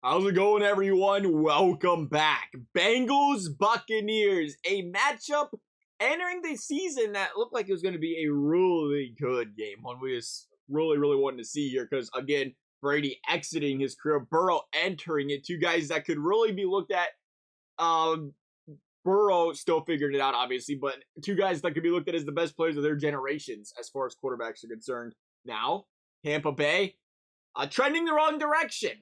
How's it going, everyone? Welcome back. Bengals Buccaneers, a matchup entering the season that looked like it was going to be a really good game. One we just really wanted to see here because, again, Brady exiting his career, Burrow entering it. Two guys that could really be looked at. Burrow still figured it out, obviously, but two guys that could be looked at as the best players of their generations as far as quarterbacks are concerned. Now, Tampa Bay, trending the wrong direction.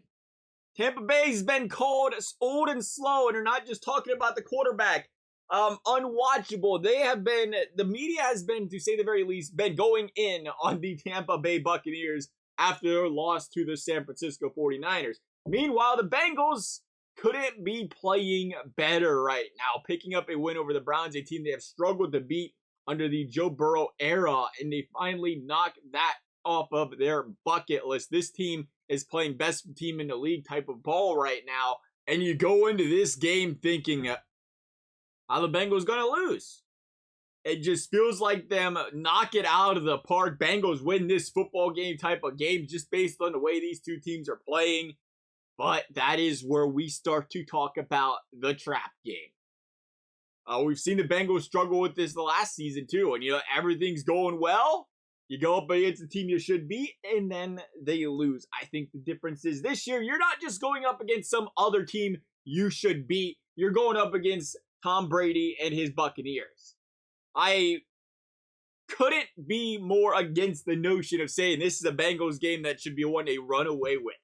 Tampa Bay's been called old and slow, and they're not just talking about the quarterback. Unwatchable. The media has been, to say the very least, been going in on the Tampa Bay Buccaneers after their loss to the San Francisco 49ers. Meanwhile, the Bengals couldn't be playing better right now, picking up a win over the Browns, a team they have struggled to beat under the Joe Burrow era, and they finally knocked that off of their bucket list. This team is playing best team in the league type of ball right now, and you go into this game thinking, how the Bengals gonna lose? It just feels like them knock it out of the park. Bengals win this football game type of game just based on the way these two teams are playing. But that is where we start to talk about the trap game. We've seen the Bengals struggle with this the last season too, and everything's going well. You go up against the team you should beat, and then they lose. I think the difference is this year, you're not just going up against some other team you should beat. You're going up against Tom Brady and his Buccaneers. I couldn't be more against the notion of saying this is a Bengals game that should be one they run away with.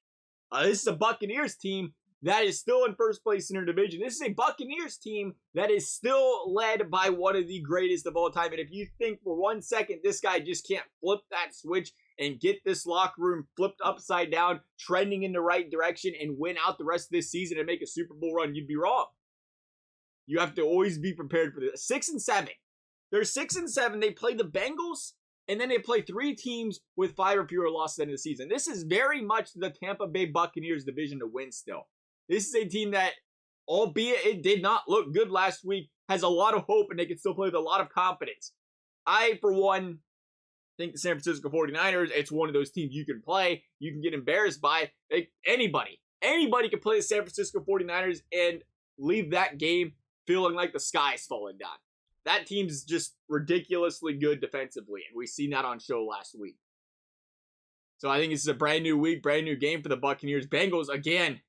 This is a Buccaneers team that is still in first place in their division. This is a Buccaneers team that is still led by one of the greatest of all time. And if you think for 1 second this guy just can't flip that switch and get this locker room flipped upside down, trending in the right direction, and win out the rest of this season and make a Super Bowl run, you'd be wrong. You have to always be prepared for this. 6-7. They're 6-7. They play the Bengals, and then they play 3 teams with 5 or fewer losses at the end of the season. This is very much the Tampa Bay Buccaneers division to win still. This is a team that, albeit it did not look good last week, has a lot of hope and they can still play with a lot of confidence. I, for one, think the San Francisco 49ers, it's one of those teams you can play, you can get embarrassed by. Anybody can play the San Francisco 49ers and leave that game feeling like the sky's falling down. That team's just ridiculously good defensively, and we've seen that on show last week. So I think this is a brand new week, brand new game for the Buccaneers. Bengals, again,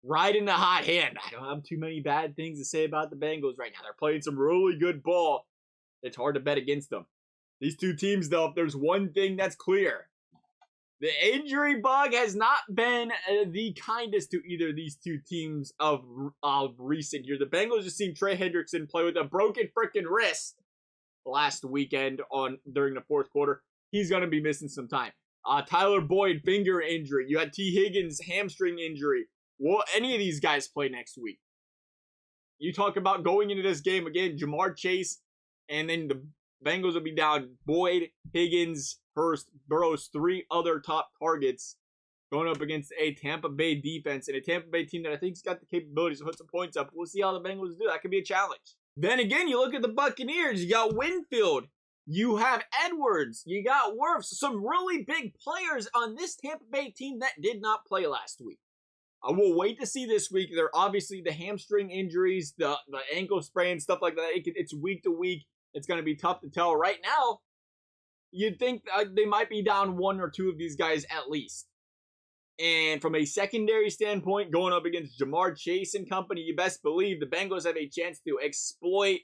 right in the hot hand. I don't have too many bad things to say about the Bengals right now. They're playing some really good ball. It's hard to bet against them. These two teams, though, if there's one thing that's clear, the injury bug has not been the kindest to either of these two teams of recent years. The Bengals just seen Trey Hendrickson play with a broken freaking wrist last weekend during the fourth quarter. He's going to be missing some time. Tyler Boyd, finger injury. You had T. Higgins, hamstring injury. Will any of these guys play next week? You talk about going into this game again, Jamar Chase, and then the Bengals will be down Boyd, Higgins, Hurst, Burrow's 3 other top targets going up against a Tampa Bay defense and a Tampa Bay team that I think's got the capabilities to put some points up. We'll see how the Bengals do. That could be a challenge. Then again, you look at the Buccaneers. You got Winfield. You have Edwards. You got Wirfs. Some really big players on this Tampa Bay team that did not play last week. I will wait to see this week. They're obviously the hamstring injuries, the ankle sprain, stuff like that. It's week to week. It's going to be tough to tell. Right now, you'd think they might be down 1 or 2 of these guys at least. And from a secondary standpoint, going up against Jamar Chase and company, you best believe the Bengals have a chance to exploit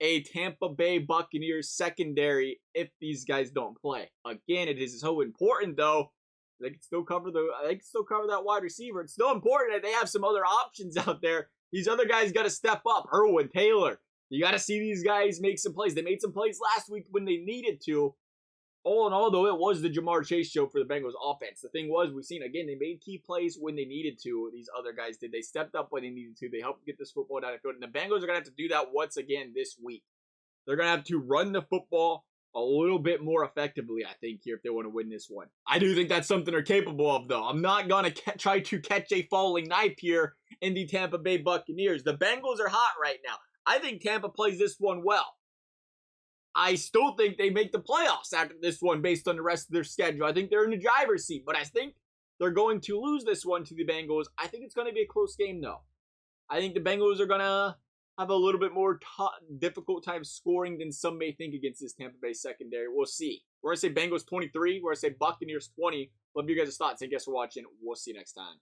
a Tampa Bay Buccaneers secondary if these guys don't play. Again, it is so important, though. They can still cover that wide receiver. It's still important that they have some other options out there. These other guys got to step up. Irwin, Taylor. You got to see these guys make some plays. They made some plays last week when they needed to. All in all, though, it was the Jamar Chase show for the Bengals offense. The thing was, we've seen, again, they made key plays when they needed to. These other guys did. They stepped up when they needed to. They helped get this football down the field. And the Bengals are going to have to do that once again this week. They're going to have to run the football a little bit more effectively, I think, here if they want to win this one. I do think that's something they're capable of, though. I'm not going to try to catch a falling knife here in the Tampa Bay Buccaneers. The Bengals are hot right now. I think Tampa plays this one well. I still think they make the playoffs after this one based on the rest of their schedule. I think they're in the driver's seat, but I think they're going to lose this one to the Bengals. I think it's going to be a close game, though. I think the Bengals are going to have a little bit more difficult time scoring than some may think against this Tampa Bay secondary. We'll see. We're going to say Bengals 23. We're going to say Buccaneers 20. Love you guys' thoughts. Thank you guys for watching. We'll see you next time.